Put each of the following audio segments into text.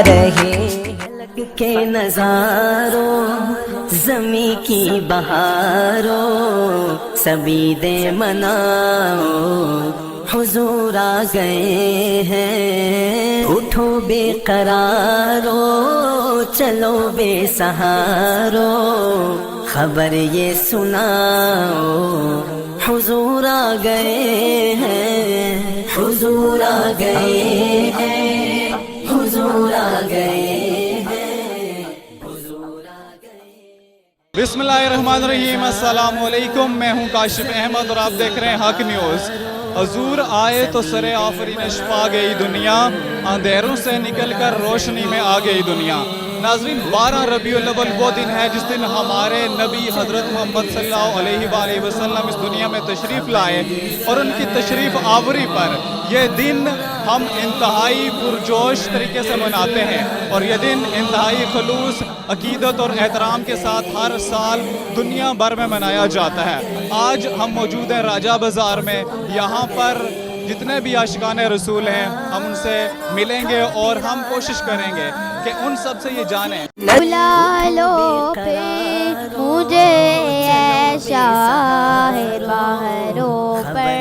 رہے لگ کے نظاروں زمیں کی بہاروں سبھی دے مناؤ حضور آ گئے ہیں اٹھو بے قرارو چلو بے سہارو خبر یہ سناؤ حضور آ گئے ہیں حضور آ گئے ہیں حضور آ گئے ہیں حضور آ گئے۔ بسم اللہ الرحمن الرحیم، السلام علیکم، میں ہوں کاشف احمد اور آپ دیکھ رہے ہیں حق نیوز۔ حضور آئے تو سر آفرینش پا گئی دنیا، اندھیروں سے نکل کر روشنی میں آ گئی دنیا۔ ناظرین، 12 ربیع الاول وہ دن ہے جس دن ہمارے نبی حضرت محمد صلی اللہ علیہ وآلہ وسلم اس دنیا میں تشریف لائے، اور ان کی تشریف آوری پر یہ دن ہم انتہائی پرجوش طریقے سے مناتے ہیں، اور یہ دن انتہائی خلوص، عقیدت اور احترام کے ساتھ ہر سال دنیا بھر میں منایا جاتا ہے۔ آج ہم موجود ہیں راجہ بازار میں، یہاں پر جتنے بھی عاشقان رسول ہیں ہم ان سے ملیں گے اور ہم کوشش کریں گے کہ ان سب سے یہ جانیں۔ بلا لو پھر مجھے اے شاہ باہروں پر،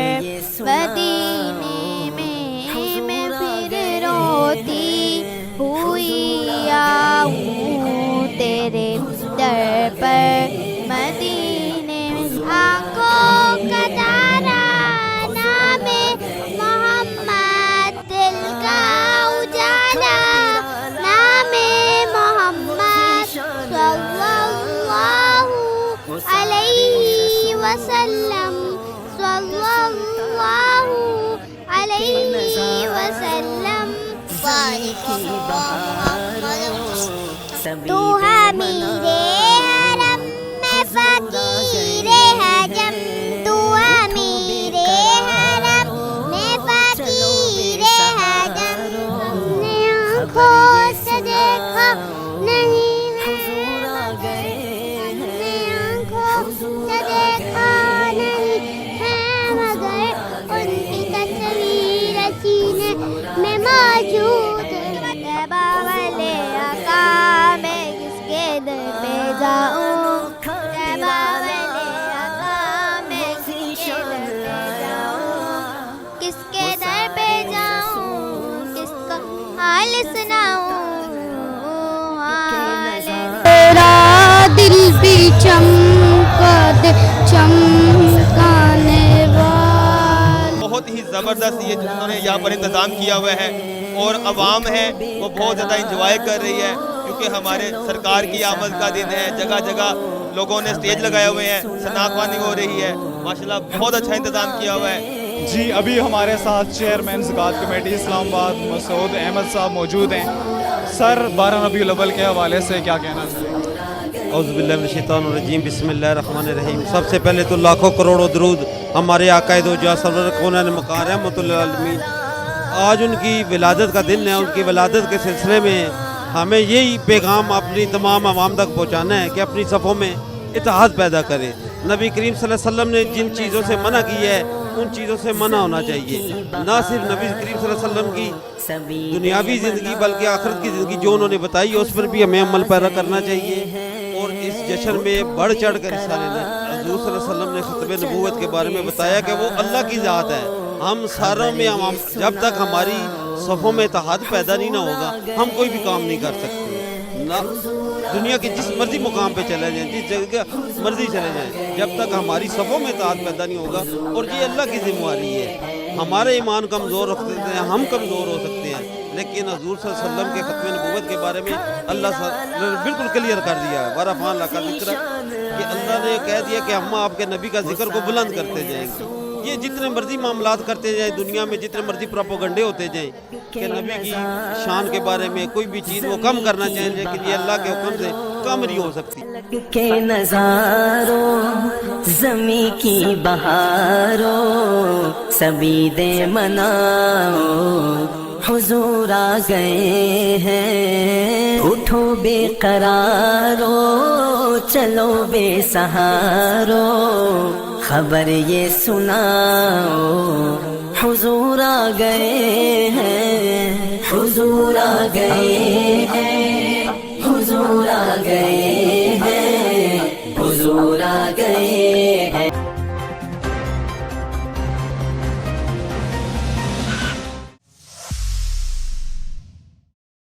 مدینے میں پھر روتی ہوئی آؤں تیرے در پر، مدینے میں آنکھوں کا تارا نام محمد، دل کا اجالا نام محمد صلی اللہ علیہ وسلم، صلی اللہ علیہ وسلم۔ تو امیر حرم میں فقیر حجم، تو امیر حرم میں فقیر حجم، ہم نے آنکھوں سے دیکھا نہیں ہے مگر، ہم نے آنکھوں سے دیکھا نہیں ہے مگر، ان کی تصویر سینے میں موجود ہے۔ طیبہ والے آقا میں کس کے در پہ جاؤں، طیبہ والے آقا میں کس کے در پہ جاؤں، کس کے در پہ جاؤں، کس کا حال سناؤں، حال تیرا دل بھی چمکا دے چمکانے والا۔ بہت ہی زبردست یہ جنہوں نے یہاں پر انتظام کیا ہوا ہے، اور عوام ہے وہ بہت زیادہ انجوائے کر رہی ہے، کیونکہ ہمارے سرکار کی آمد کا دن ہے۔ جگہ جگہ لوگوں نے سٹیج لگائے ہوئے ہیں، ثنا خوانی ہو رہی ہے، ماشاءاللہ بہت اچھا انتظام کیا ہوا ہے۔ جی، ابھی ہمارے ساتھ چیئرمین زکوٰۃ کمیٹی اسلام آباد مسعود احمد صاحب موجود ہیں۔ سر، 12 ربیع الاول کے حوالے سے کیا کہنا چاہیں گے؟ اعوذ باللہ من الشیطان الرجیم، بسم اللہ الرحمن الرحیم۔ سب سے پہلے تو لاکھوں کروڑوں درود ہمارے آقا دو جہاں سرور کونین مقام رحمۃ للعالمین۔ آج ان کی ولادت کا دن ہے، ان کی ولادت کے سلسلے میں ہمیں یہی پیغام اپنی تمام عوام تک پہنچانا ہے کہ اپنی صفوں میں اتحاد پیدا کریں۔ نبی کریم صلی اللہ علیہ وسلم نے جن چیزوں سے منع کی ہے ان چیزوں سے منع ہونا چاہیے، نہ صرف نبی کریم صلی اللہ علیہ وسلم کی دنیاوی زندگی بلکہ آخرت کی زندگی جو انہوں نے بتائی ہے اس پر بھی ہمیں عمل پیرا کرنا چاہیے، اور اس جشن میں بڑھ چڑھ کر حصہ لینا۔ حضور صلی اللہ علیہ وسلم نے خطبہ نبوت کے بارے میں بتایا کہ وہ اللہ کی ذات ہے، ہم ساروں میں جب تک ہماری صفوں میں اتحاد پیدا نہیں نہ ہوگا ہم کوئی بھی کام نہیں کر سکتے۔ دنیا کے جس مرضی مقام پہ چلے جائیں، جس جگہ مرضی چلے جائیں، جب تک ہماری صفوں میں اتحاد پیدا نہیں ہوگا، اور یہ اللہ کی ذمہ داری ہے۔ ہمارے ایمان کمزور رکھتے ہیں، ہم کمزور ہو سکتے ہیں، لیکن حضور صلی اللہ علیہ وسلم کے ختم نبوت کے بارے میں اللہ نے بالکل کلیئر کر دیا ہے، وَرَفَعْنَا لَكَ ذِكْرَكَ، کہ اللہ نے کہہ دیا کہ ہم آپ کے نبی کا ذکر کو بلند کرتے جائیں گے۔ یہ جتنے مرضی معاملات کرتے جائیں، دنیا میں جتنے مرضی پروپیگنڈے ہوتے جائیں کہ نبی کی شان کے بارے میں کوئی بھی چیز وہ کم کرنا چاہیں، لیکن یہ اللہ کے حکم سے کم نہیں ہو سکتی۔ کے نظاروں زمیں کی بہاروں سبھی دے مناؤ حضور آ گئے ہیں، اٹھو بے قرارو چلو بے سہارو خبر یہ سناؤ حضور آ گئے ہیں، حضور آ گئے ہیں، حضور آ گئے